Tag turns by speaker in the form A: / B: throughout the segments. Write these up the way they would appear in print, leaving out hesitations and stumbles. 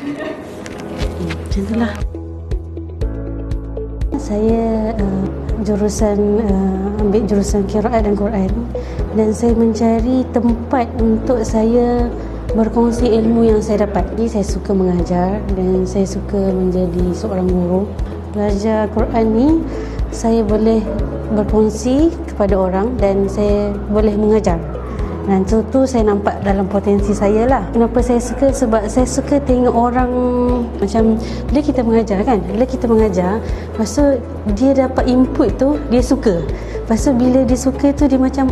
A: Macam itulah. Saya ambil jurusan Qiraat dan Quran, dan saya mencari tempat untuk saya berkongsi ilmu yang saya dapat. Jadi saya suka mengajar dan saya suka menjadi seorang guru. Belajar Quran ni saya boleh berkongsi kepada orang dan saya boleh mengajar. Dan tu saya nampak dalam potensi saya lah. Kenapa saya suka? Sebab saya suka tengok orang macam bila kita mengajar kan, bila kita mengajar, lepas tu dia dapat input tu, dia suka. Lepas tu bila dia suka tu dia macam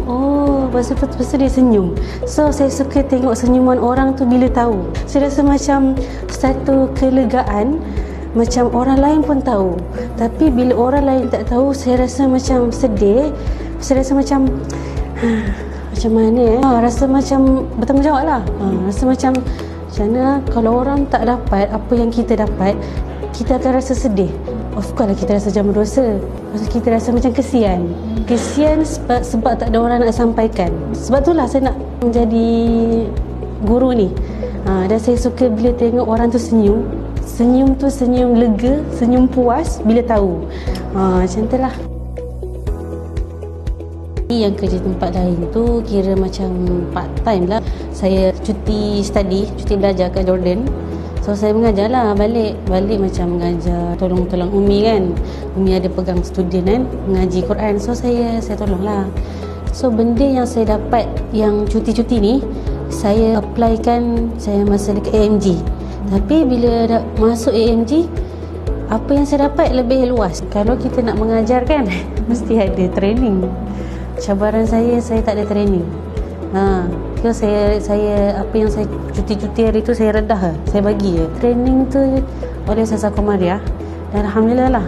A: lepas tu dia senyum. So saya suka tengok senyuman orang tu bila tahu. Saya rasa macam satu kelegaan, macam orang lain pun tahu. Tapi bila orang lain tak tahu, saya rasa macam sedih. Saya rasa macam macam mana rasa macam bertanggungjawab lah. Rasa macam mana kalau orang tak dapat apa yang kita dapat, kita akan rasa sedih. Of course lah kita rasa macam berdosa. Kita rasa macam kesian sebab tak ada orang nak sampaikan. Sebab itulah saya nak menjadi guru ni. Dan saya suka bila tengok orang tu senyum. Senyum tu senyum lega, senyum puas bila tahu. Macam tu lah. Yang kerja tempat lain tu kira macam part time lah. Saya cuti belajar kat Jordan. So saya mengajar lah, balik macam mengajar, tolong Umi kan. Umi ada pegang student kan, mengaji Quran. So saya tolong lah. So benda yang saya dapat yang cuti-cuti ni, saya applykan saya masa dekat AMG. Tapi bila dah masuk AMG, apa yang saya dapat lebih luas. Kalau kita nak mengajar kan, mesti ada training. Cabaran saya tak ada training. So saya apa yang saya cuti hari tu saya redah, saya bagi je. Training tu oleh Ustazah Komariah, dan alhamdulillah lah.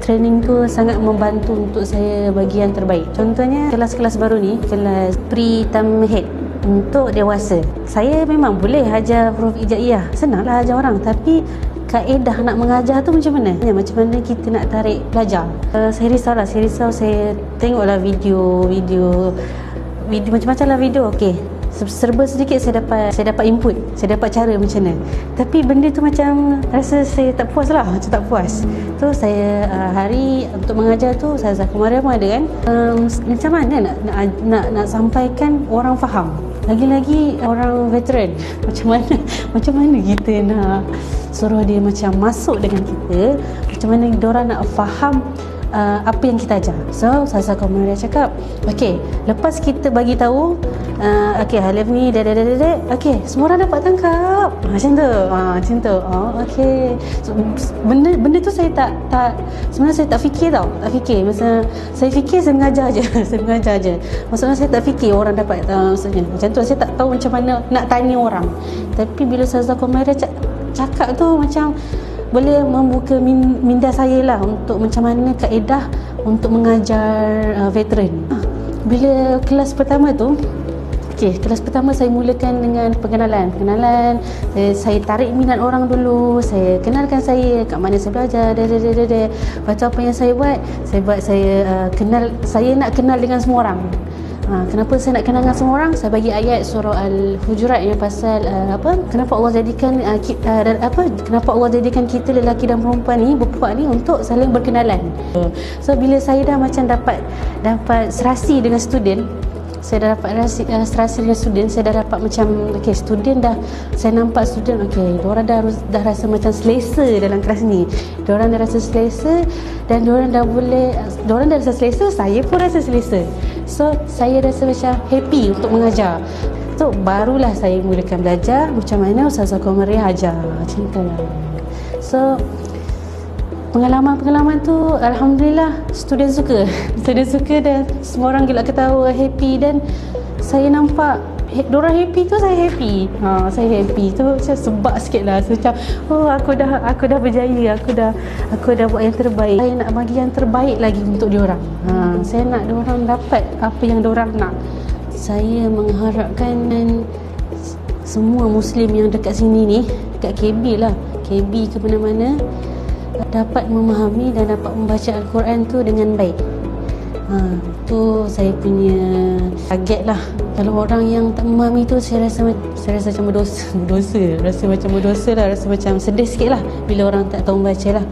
A: Training tu sangat membantu untuk saya bagi yang terbaik. Contohnya kelas-kelas baru ni, kelas pre-tamhid untuk dewasa. Saya memang boleh ajar huruf hijaiyah, senanglah ajar orang, tapi kaedah nak mengajar tu macam mana? Macam mana kita nak tarik pelajar? Saya risau. Saya tengoklah video macam-macam lah video. Okey, serba sedikit saya dapat input, saya dapat cara macam mana. Tapi benda tu macam rasa saya tak puas lah, macam tak puas. Tu saya hari untuk mengajar tu Ustazah Komariah pun ada kan. Macam mana nak sampaikan orang faham? Lagi-lagi orang veteran. Macam mana kita nak suruh dia macam masuk dengan kita, macam mana diorang nak faham apa yang kita ajar. So Ustazah Komariah cakap, okey, lepas kita bagi tahu okey Halif ni okey, semua orang dapat tangkap. Macam tu. Okey. So, benda tu saya tak sebenarnya saya tak fikir tau. Masa saya fikir saya mengajar je. Maksudnya saya tak fikir orang dapat maksudnya. Macam tu saya tak tahu macam mana nak tanya orang. Tapi bila Ustazah Komariah cakap tu macam boleh membuka minda saya lah untuk macam mana kaedah untuk mengajar veteran. Bila kelas pertama tu, kelas pertama saya mulakan dengan pengenalan. Saya tarik minat orang dulu, saya kenalkan saya kat mana saya belajar. Lepas tu apa yang saya buat? Saya nak kenal dengan semua orang. Kenapa saya nak kenal dengan semua orang? Saya bagi ayat surah Al-Hujurat yang pasal kenapa Allah jadikan kita lelaki dan perempuan ni, berpuak ni untuk saling berkenalan. So bila saya dah macam dapat serasi dengan student, saya dah dapat macam student dah, saya nampak student diorang dah rasa macam selesa dalam kelas ni. Diorang dah rasa selesa dan diorang dah rasa selesa, saya pun rasa selesa. So saya rasa macam happy untuk mengajar. So barulah saya mulakan belajar macam mana Ustazah Komariah ajar. Macam tu lah. So pengalaman tu alhamdulillah student suka dan semua orang gelak ketawa, happy, dan saya nampak diorang happy tu saya happy. Saya happy tu macam sebab sikit lah. So, macam aku dah berjaya, aku dah buat yang terbaik. Saya nak bagi yang terbaik lagi untuk diorang. Saya nak diorang dapat apa yang diorang nak. Saya mengharapkan semua Muslim yang dekat sini ni, dekat KB lah, KB ke mana-mana, dapat memahami dan dapat membaca Al-Quran tu dengan baik. Tu saya punya target lah. Kalau orang yang tak memahami tu, saya rasa macam berdosa. Rasa macam berdosa lah, rasa macam sedih sikit lah bila orang tak tahu membaca lah.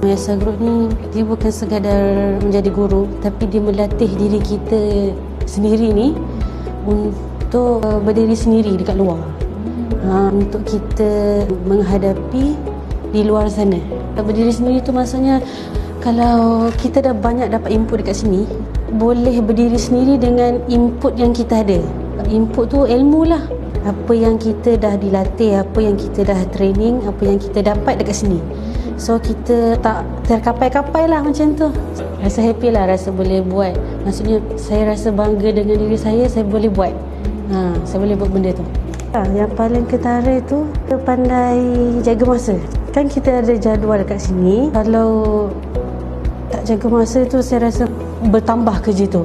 A: Yayasan Group ni, dia bukan sekadar menjadi guru, tapi dia melatih diri kita sendiri ni untuk berdiri sendiri dekat luar. Untuk kita menghadapi di luar sana. Berdiri sendiri tu maksudnya, kalau kita dah banyak dapat input dekat sini, boleh berdiri sendiri dengan input yang kita ada. Input tu ilmu lah. Apa yang kita dah dilatih, apa yang kita dah training, apa yang kita dapat dekat sini. So kita tak terkapai-kapai lah macam tu. Rasa happy lah, rasa boleh buat. Maksudnya saya rasa bangga dengan diri saya boleh buat. Saya boleh buat benda tu. Yang paling ketara tu, kita pandai jaga masa. Kan kita ada jadual kat sini. Kalau tak jaga masa tu, saya rasa bertambah kerja tu.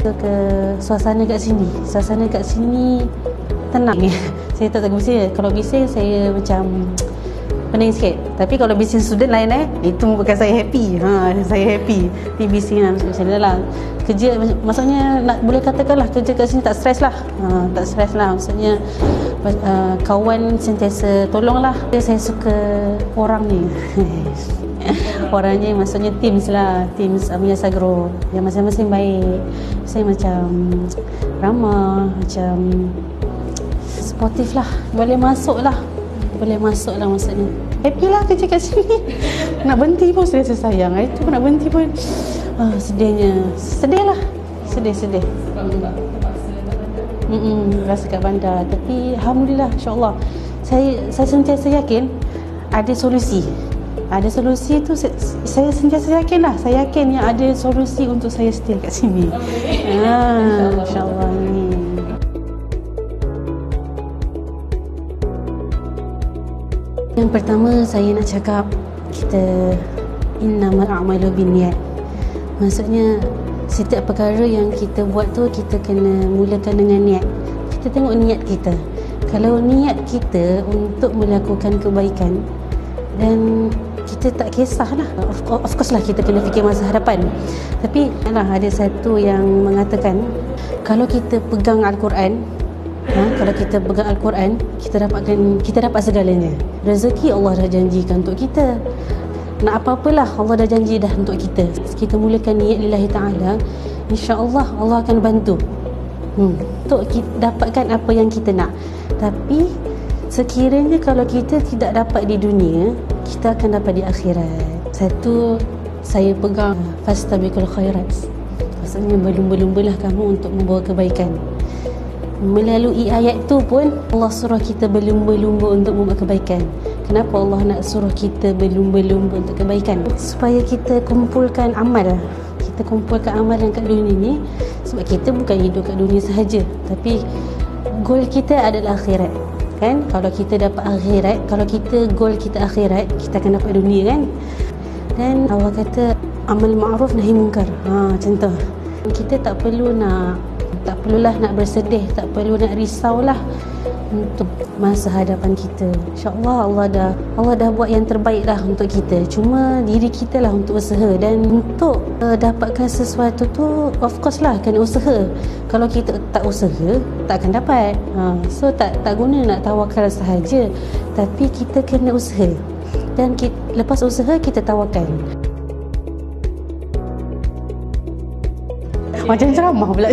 A: Ke suasana kat sini. Suasana kat sini tenang. Saya tak bising. Kalau bising saya macam pening sikit. Tapi kalau bising student lain itu bukan saya happy. Saya happy. Ni bising lah macam mana lah. Kerja maksudnya boleh katakanlah kerja kat sini tak stres lah. Tak stres lah. Maksudnya kawan sentiasa tolong lah. Saya suka orang ni. Orangnya maksudnya teams lah. Teams Yayasan Group yang masing-masing baik. Saya macam ramah, macam sportif lah. Boleh masuk lah maksudnya. Happy lah kerja kat sini. Nak berhenti pun saya rasa sayang. Itu nak berhenti pun sedihnya. Sedih lah. Sedih. Rasa kat bandar. Tapi Alhamdulillah, insyaAllah saya sentiasa yakin ada solusi. Ada solusi tu saya sentiasa yakin lah. Saya yakin yang ada solusi untuk saya stay kat sini. InsyaAllah ni. Yang pertama saya nak cakap, kita innamal a'malu binniyat. Maksudnya setiap perkara yang kita buat tu, kita kena mulakan dengan niat. Kita tengok niat kita. Kalau niat kita untuk melakukan kebaikan, dan kita tak kisahlah. Of course lah kita kena fikir masa hadapan. Tapi ada satu yang mengatakan, kalau kita pegang Al-Quran, kalau kita pegang Al-Quran, kita dapat segalanya. Rezeki Allah dah janjikan untuk kita. Nak apa-apalah Allah dah janji dah untuk kita. Kita mulakan niat lillahi ta'ala, insya-Allah Allah akan bantu untuk dapatkan apa yang kita nak. Tapi sekiranya kalau kita tidak dapat di dunia, kita akan dapat di akhirat. Satu saya pegang, fastabiqul khairat. Maksudnya berlumba-lumbalah kamu untuk membawa kebaikan. Melalui ayat tu pun Allah suruh kita berlumba-lumba untuk membuat kebaikan. Kenapa Allah nak suruh kita berlumba-lumba untuk kebaikan? Supaya kita kumpulkan amal. Kita kumpulkan amal yang kat dunia ni. Sebab kita bukan hidup kat dunia sahaja, tapi goal kita adalah akhirat. Kan? Kalau kita dapat akhirat, kalau kita goal kita akhirat, kita akan dapat dunia kan. Dan Allah kata amal ma'ruf nahi munkar. Macam tu. Kita tak perlulah nak bersedih, tak perlu nak risaulah untuk masa hadapan kita. InsyaAllah Allah dah buat yang terbaik dah untuk kita. Cuma diri kita lah untuk usaha. Dan untuk dapatkan sesuatu tu, of course lah kena usaha. Kalau kita tak usaha, tak akan dapat. So tak guna nak tawakal sahaja, tapi kita kena usaha. Dan lepas usaha kita tawakal. Macam ceramah pula.